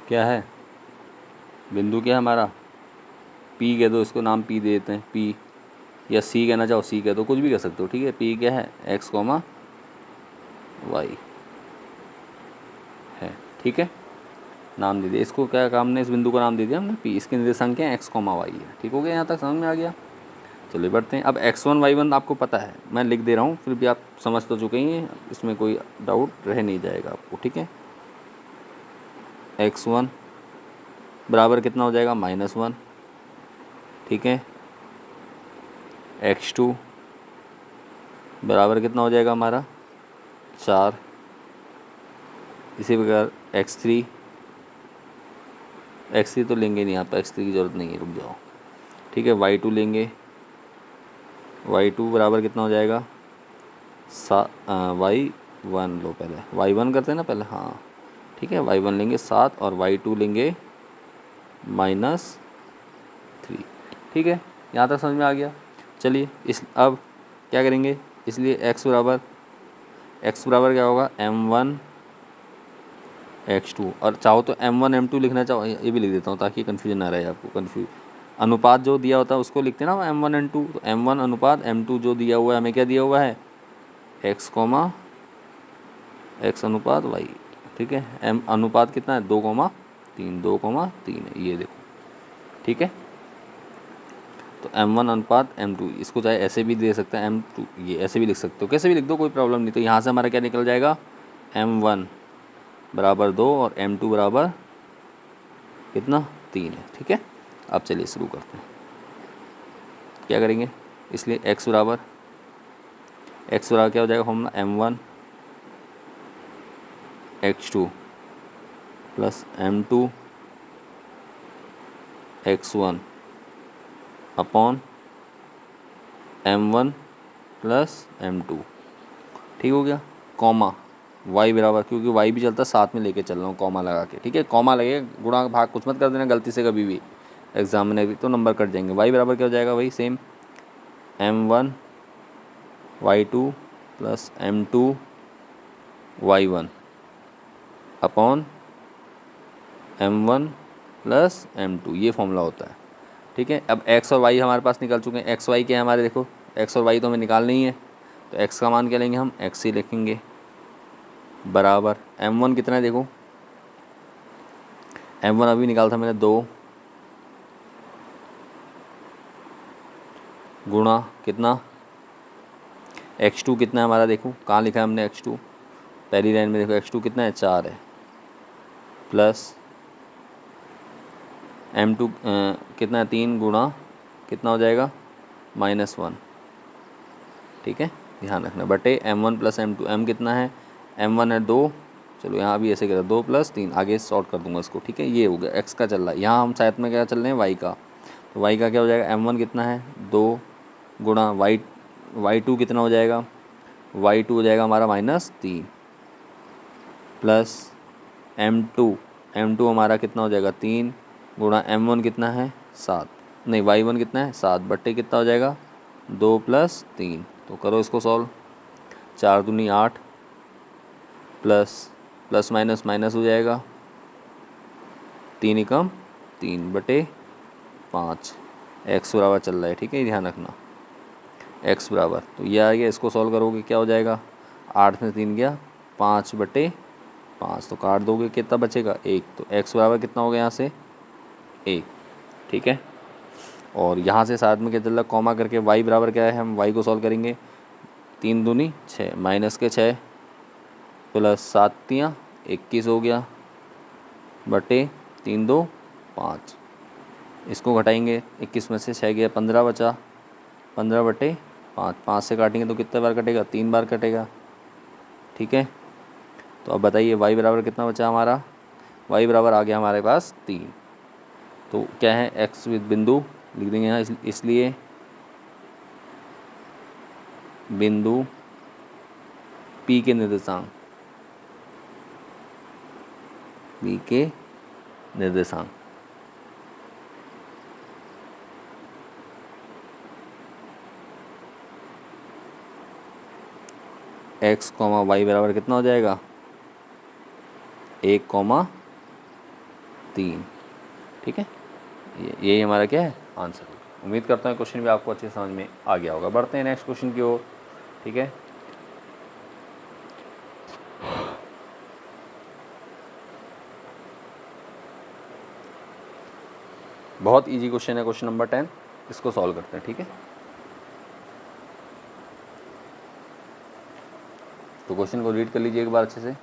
क्या है, बिंदु क्या है हमारा, P कह दो, इसको नाम P दे देते हैं, P, या C कहना चाहो C कह दो, कुछ भी कह सकते हो, ठीक है। P क्या है, x, y है, ठीक है। नाम दे दिया इसको, क्या काम ने, इस बिंदु को नाम दे दिया हमने P, इसके निर्देशांक क्या है x, y है, ठीक हो गया। यहाँ तक समझ में आ गया। चलिए बढ़ते हैं। अब x1 y1 आपको पता है, मैं लिख दे रहा हूँ, फिर भी आप समझ तो चुके ही हैं, इसमें कोई डाउट रह नहीं जाएगा आपको, ठीक है। x1 बराबर कितना हो जाएगा, -1, ठीक है। x2 बराबर कितना हो जाएगा हमारा, 4। इसी प्रकार x3 तो लेंगे नहीं, यहाँ पर x3 की ज़रूरत नहीं है, रुक जाओ, ठीक है। y2 लेंगे, y2 बराबर कितना हो जाएगा, y1 लो, पहले y1 करते हैं ना पहले, हाँ ठीक है। y1 लेंगे 7 और y2 लेंगे -3, ठीक है। यहाँ तक समझ में आ गया। चलिए इस अब क्या करेंगे, इसलिए x बराबर क्या होगा, m1 x2, और चाहो तो m1 m2 लिखना चाहो, ये भी लिख देता हूँ ताकि कन्फ्यूजन ना रहे आपको। अनुपात जो दिया होता है उसको लिखते हैं ना m1 m2, तो m1 अनुपात m2 जो दिया हुआ है, हमें क्या दिया हुआ है, x, x अनुपात y, ठीक है। m अनुपात कितना है, 2,3 है, ये देखो, ठीक है। तो m1 अनुपात m2, इसको चाहे ऐसे भी दे सकते हैं, m2 ये ऐसे भी लिख सकते हो, कैसे भी लिख दो, कोई प्रॉब्लम नहीं। तो यहाँ से हमारा क्या निकल जाएगा, m1 बराबर 2 और m2 बराबर कितना, 3 है, ठीक है। अब चलिए शुरू करते हैं, क्या करेंगे। इसलिए x बराबर क्या हो जाएगा, हम m1 x2 plus m2 x1 upon m1 plus m2, ठीक हो गया। कॉमा y बराबर, क्योंकि y भी चलता है साथ में लेके चल रहा हूँ कॉमा लगा के, ठीक है। कॉमा लगेगा, गुणा भाग कुछ मत कर देना गलती से कभी भी, एग्जाम में भी तो नंबर कट जाएंगे। y बराबर क्या हो जाएगा, वही same m1 y2 plus m2 y1 upon m1 plus m2, ये फॉर्मूला होता है, ठीक है। अब x और y हमारे पास निकल चुके हैं। x y क्या है हमारे, देखो x और y तो हमें निकालना ही है, तो x का मान क्या लेंगे हम, x ही लिखेंगे, बराबर m1 कितना है, देखो m1 अभी निकाला था मैंने 2, गुणा कितना, x2 कितना है हमारा, देखो कहाँ लिखा है हमने x2, पहली लाइन में देखो x2 कितना है, 4 है, प्लस m2 कितना है, 3 गुणा कितना हो जाएगा, -1, ठीक है। ध्यान रखना, बटे m1 प्लस m2, m कितना है, m1 है 2, चलो यहाँ भी ऐसे करें 2 + 3, आगे शॉर्ट कर दूंगा इसको, ठीक है। ये हो गया x का चल रहा है, यहाँ हम साथ में क्या चल रहे हैं, y का, तो y का क्या हो जाएगा, m1 कितना है 2 गुणा y2 कितना हो जाएगा, y2 हो जाएगा हमारा -3, प्लस m2 हमारा कितना हो जाएगा 3 गुणा m1 कितना है 7, नहीं y1 कितना है 7 बट्टे कितना हो जाएगा 2 + 3। तो करो इसको सॉल्व, 4 दूनी 8 प्लस माइनस माइनस हो जाएगा, 3 एकम 3/5 x बराबर चल रहा है, ठीक है, ध्यान रखना x बराबर। तो ये आ गया, इसको सॉल्व करोगे क्या हो जाएगा, 8 में 3 गया 5/5, तो काट दोगे कितना बचेगा 1। तो x बराबर कितना हो गया यहाँ से 1, ठीक है। और यहाँ से साथ में क्या चल रहा है, कॉमा करके y बराबर क्या है, हम y को सॉल्व करेंगे, 3 दूनी 6 माइनस के 6 प्लस 7 तियाँ 21 हो गया बटे 3 2 5, इसको घटाएंगे 21 में से 6 गया 15 बचा, 15/5, 5 से काटेंगे तो कितने बार कटेगा 3 बार कटेगा, ठीक है। तो अब बताइए y बराबर कितना बचा हमारा, y बराबर आ गया हमारे पास 3। तो क्या है x विद बिंदु लिख देंगे यहाँ, इसलिए बिंदु P के निर्देशांक, P के निर्देशांक x, y बराबर कितना हो जाएगा 1,3, ठीक है। यही हमारा क्या है आंसर। उम्मीद करता हूँ क्वेश्चन भी आपको अच्छे समझ में आ गया होगा। बढ़ते हैं नेक्स्ट क्वेश्चन की ओर, ठीक है। बहुत इजी क्वेश्चन है, क्वेश्चन नंबर 10, इसको सॉल्व करते हैं, ठीक है। तो क्वेश्चन को रीड कर लीजिए एक बार अच्छे से।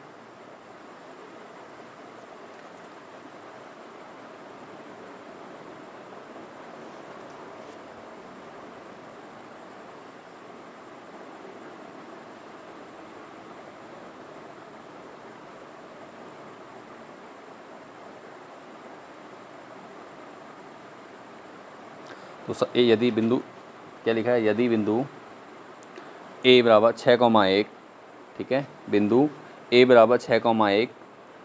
तो यदि बिंदु, क्या लिखा है, यदि बिंदु a बराबर 6,1, ठीक है, बिंदु a बराबर 6,1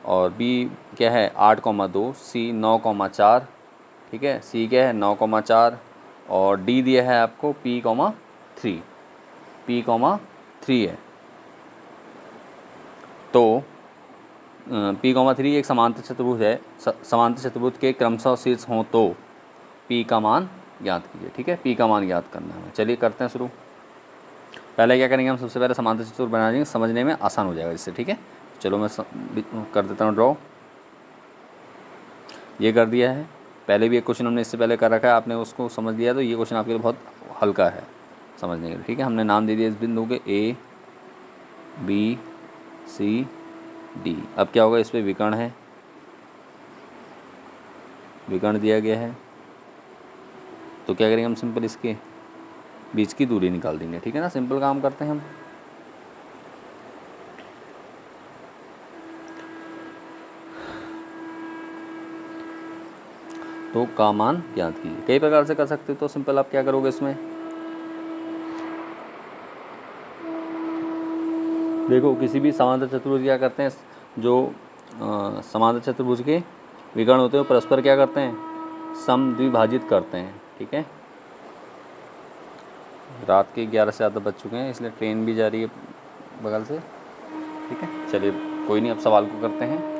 और b क्या है 8,2, c 9,4, ठीक है, c क्या है 9,4 और d दिया है आपको p,3 है। तो p,3 एक समांतर चतुर्भुज है, समांतर चतुर्भुज के क्रमशः शीर्ष हों तो p का मान ज्ञात कीजिए, ठीक है, p का मान ज्ञात करना है। चलिए करते हैं शुरू। पहले क्या करेंगे हम, सबसे पहले समांतर चतुर्भुज बना देंगे, समझने में आसान हो जाएगा इससे, ठीक है। चलो मैं कर देता हूँ ड्रॉ, ये कर दिया है। पहले भी एक क्वेश्चन हमने इससे पहले कर रखा है, आपने उसको समझ लिया, तो ये क्वेश्चन आपके लिए बहुत हल्का है समझने के लिए, ठीक है। हमने नाम दे दिया इस बिंदु के A B C D। अब क्या होगा, इस पर विकर्ण है, विकर्ण दिया गया है, तो क्या करेंगे हम, सिंपल इसके बीच की दूरी निकाल देंगे, ठीक है ना। सिंपल काम करते हैं हम। तो का मान ज्ञात कीजिए, कई प्रकार से कर सकते हो। तो सिंपल आप क्या करोगे, इसमें देखो किसी भी समांतर चतुर्भुज क्या करते हैं, जो समांतर चतुर्भुज के विकर्ण होते हैं परस्पर क्या करते हैं, समद्विभाजित करते हैं, ठीक है। रात के 11 से ज़्यादा बज चुके हैं, इसलिए ट्रेन भी जा रही है बगल से, ठीक है। चलिए कोई नहीं, अब सवाल को करते हैं।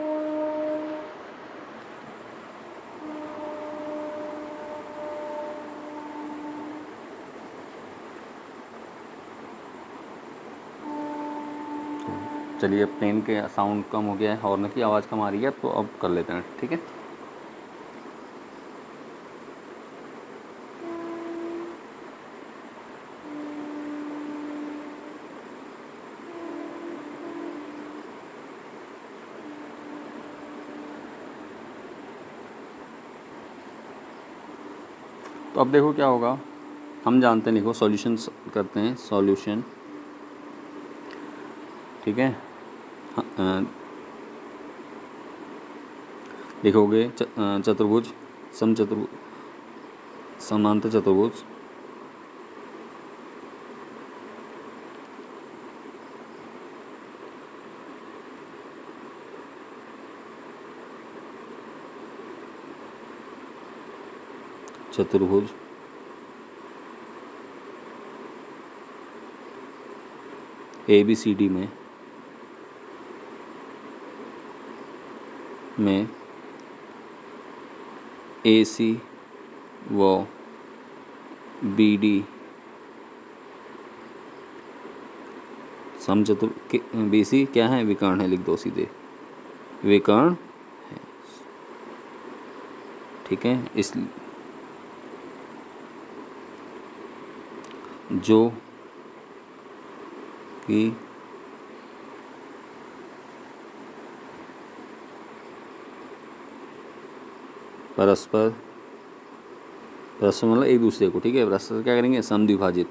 चलिए प्लेन के साउंड कम हो गया है, हॉर्न की आवाज़ कम आ रही है, तो अब कर लेते हैं, ठीक है। तो अब देखो क्या होगा, हम जानते हैं, देखो सॉल्यूशन करते हैं, सॉल्यूशन, ठीक है। लिखोगे चतुर्भुज, समचतुर्भुज, समांतर चतुर्भुज चतुर्भुज ABCD में AC व BD समचतुर BC क्या है, विकर्ण है, लिख दो सीधे, विकर्ण है। ठीक है, इस जो कि परस्पर मतलब एक दूसरे को, ठीक है, परस्पर क्या करेंगे, समद्विभाजित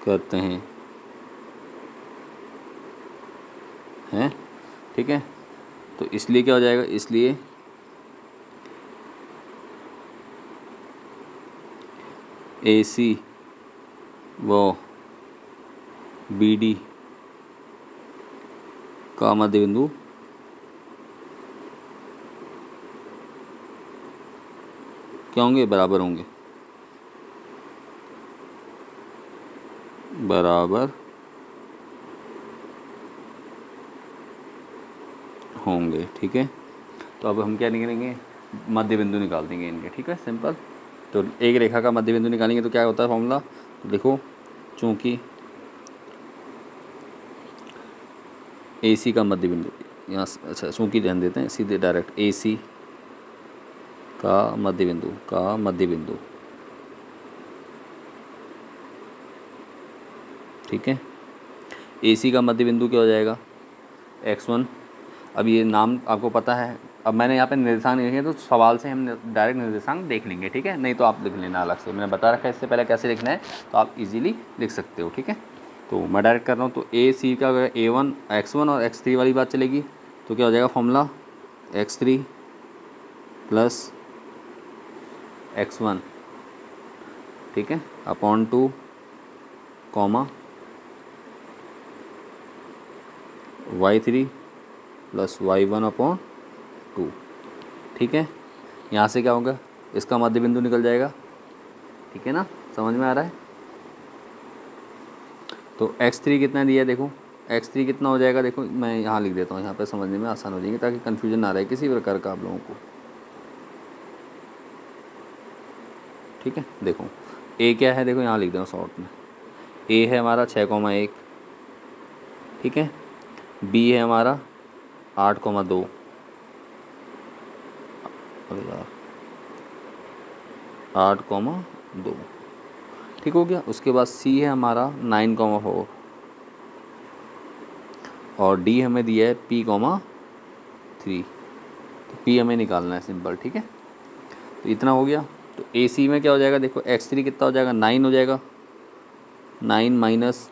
करते हैं, ठीक है। तो इसलिए क्या हो जाएगा, इसलिए AC व BD का मध्य बिंदु क्या होंगे, बराबर होंगे, बराबर होंगे। ठीक है, तो अब हम क्या निकालेंगे, मध्य बिंदु निकाल देंगे इनके। ठीक है, सिंपल। तो एक रेखा का मध्य बिंदु निकालेंगे तो क्या होता है फॉर्मूला, तो देखो, चूँकि AC का मध्य बिंदु यहाँ, अच्छा चूँकि ध्यान देते हैं, सीधे डायरेक्ट AC का मध्य बिंदु, ठीक है। AC का मध्य बिंदु क्या हो जाएगा, x1। अब ये नाम आपको पता है, अब मैंने यहाँ पे निर्देशांक लिखे तो सवाल से हम डायरेक्ट निर्देशांक देख लेंगे, ठीक है, नहीं तो आप लिख लेना अलग से, मैंने बता रखा है इससे पहले कैसे लिखना है, तो आप इजीली लिख सकते हो। ठीक है, तो मैं डायरेक्ट कर रहा हूँ, तो AC का A1 x1 और x3 वाली बात चलेगी, तो क्या हो जाएगा फॉर्मूला, x3 प्लस x1, ठीक है, upon 2 comma y3 plus y1 upon 2। ठीक है, यहाँ से क्या होगा, इसका मध्य बिंदु निकल जाएगा। ठीक है ना, समझ में आ रहा है। तो x3 कितना दिया है, देखो x3 कितना हो जाएगा, देखो मैं यहाँ लिख देता हूँ, यहाँ पे समझने में आसान हो जाएंगे, ताकि कन्फ्यूजन ना रहे किसी प्रकार का आप लोगों को। ठीक है, देखो a क्या है, देखो यहाँ लिख दो शॉर्ट में, a है हमारा 6,1, ठीक है, b है हमारा 8,2, 8,2, ठीक हो गया। उसके बाद C है हमारा 9,4 और D हमें दिया है P,3, तो P हमें निकालना है, सिंपल। ठीक है, तो इतना हो गया। तो AC में क्या हो जाएगा, देखो x3 कितना हो जाएगा, 9 हो जाएगा, 9 माइनस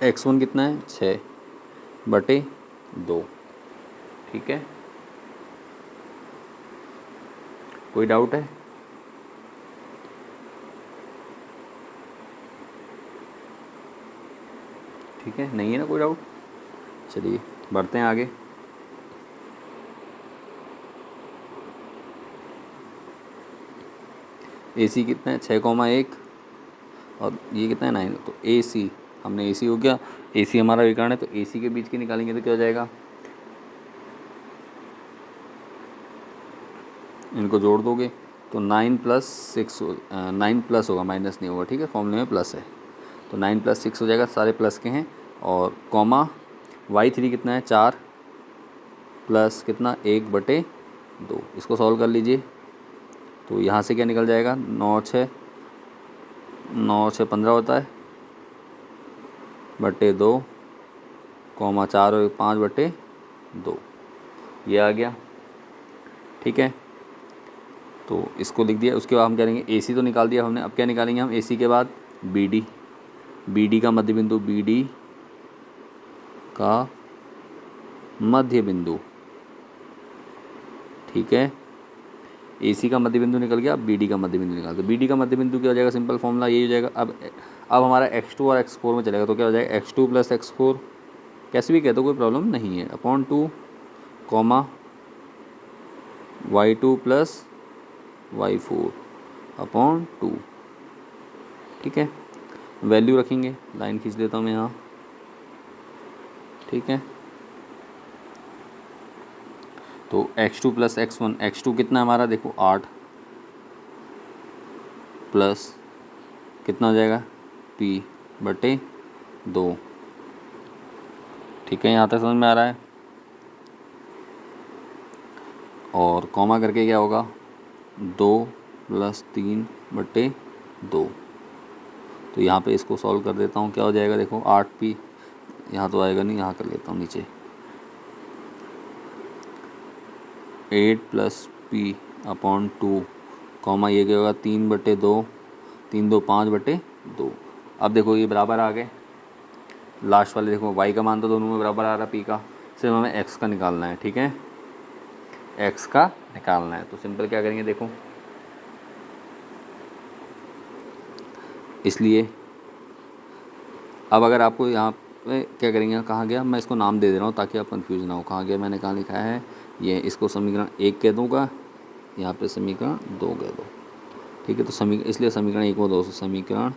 x1 कितना है, 6/2। ठीक है, कोई डाउट है? ठीक है, नहीं है ना कोई डाउट, चलिए बढ़ते हैं आगे। AC कितना है, 6,1 और ये कितना है, 9, तो AC हमने AC हो गया, AC हमारा विकर्ण है, तो AC के बीच के निकालेंगे तो क्या हो जाएगा, इनको जोड़ दोगे तो 9 + 6 9 प्लस होगा, माइनस नहीं होगा। ठीक है, फॉर्मूले में प्लस है, तो 9 + 6 हो जाएगा, सारे प्लस के हैं। और कॉमा y3 कितना है, 4 प्लस कितना, 1/2, इसको सॉल्व कर लीजिए। तो यहाँ से क्या निकल जाएगा, 9 6 15 होता है, /2, कॉमा 4 और 5/2, ये आ गया। ठीक है, तो इसको लिख दिया। उसके बाद हम करेंगे AC तो निकाल दिया हमने, अब क्या निकालेंगे हम AC के बाद, BD का मध्य बिंदु, BD का मध्य बिंदु। ठीक है, AC का मध्य बिंदु निकल गया, अब BD का मध्य बिंदु निकाल दो। BD का मध्य बिंदु क्या हो जाएगा, सिंपल फॉर्मूला यही हो जाएगा। अब हमारा x2 और x4 में चलेगा, तो क्या हो जाएगा, x2 + x4, कैसे भी कह दो कोई प्रॉब्लम नहीं है, upon 2 comma y2 plus y4 upon 2। ठीक है, वैल्यू रखेंगे, लाइन खींच देता हूँ मैं यहाँ। ठीक है, तो x2 प्लस x1, x2 कितना हमारा देखो 8 प्लस कितना हो जाएगा p बटे 2। ठीक है, यहाँ तक समझ में आ रहा है। और कॉमा करके क्या होगा 2 प्लस 3 बटे 2। तो यहाँ पे इसको सॉल्व कर देता हूँ, क्या हो जाएगा देखो 8p, यहाँ तो आएगा नहीं, यहाँ कर लेता हूँ नीचे 8 प्लस p अपॉन 2 कॉमा ये क्या होगा 3 बटे 2, 3 2 5 बटे 2। अब देखो ये बराबर आ गए, लास्ट वाले देखो y का मान तो दोनों में बराबर आ रहा है p का, सिर्फ हमें x का निकालना है। ठीक है, x का निकालना है, तो सिंपल क्या करेंगे देखो, इसलिए अब अगर आपको यहाँ पे क्या करेंगे, कहाँ गया, मैं इसको नाम दे दे रहा हूँ ताकि आप कंफ्यूज ना हो, कहाँ गया, मैंने कहाँ लिखा है ये, इसको समीकरण 1 कह दूँगा, यहाँ पे समीकरण 2 कह दो। ठीक है, तो इसलिए समीकरण 1 व 2 से, समीकरण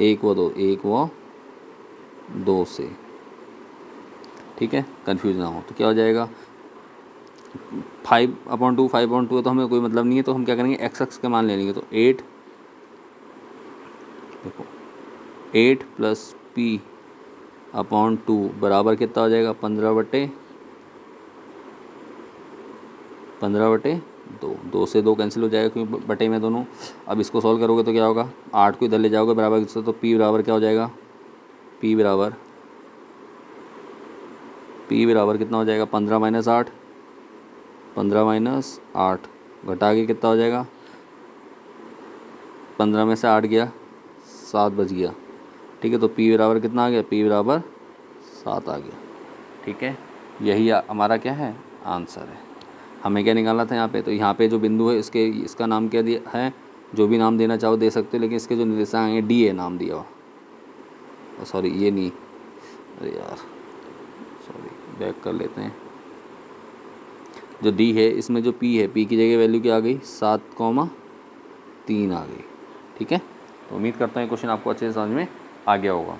1 व 2, 1 व 2 से। ठीक है, कंफ्यूज ना हो, तो क्या हो जाएगा 5/2, 5/2 है तो हमें कोई मतलब नहीं है, तो हम क्या करेंगे x के मान ले लेंगे। तो 8 देखो 8 प्लस p अपॉन 2 बराबर कितना हो जाएगा 15 बटे 2। 2 से 2 कैंसिल हो जाएगा क्योंकि बटे में दोनों। अब इसको सॉल्व करोगे तो क्या होगा 8 को इधर ले जाओगे बराबर से, तो p बराबर क्या हो जाएगा, p बराबर कितना हो जाएगा 15 माइनस 8, 15 माइनस 8 घटा के कितना हो जाएगा 15 में से 8 गया 7 बच गया। ठीक है, तो p बराबर कितना आ गया, p बराबर 7 आ गया। ठीक है, यही हमारा क्या है आंसर है। हमें क्या निकालना था यहाँ पे, तो यहाँ पे जो बिंदु है इसका नाम क्या दिया है, जो भी नाम देना चाहो दे सकते हो, लेकिन इसके जो निर्देशांक हैं डी है नाम दिया हुआ, सॉरी ये नहीं, अरे यार सॉरी बैक कर लेते हैं। जो डी है इसमें जो पी है, पी की जगह वैल्यू क्या आ गई 7,3 आ गई। ठीक है, तो उम्मीद करता हूँ क्वेश्चन आपको अच्छे से समझ में आ गया होगा।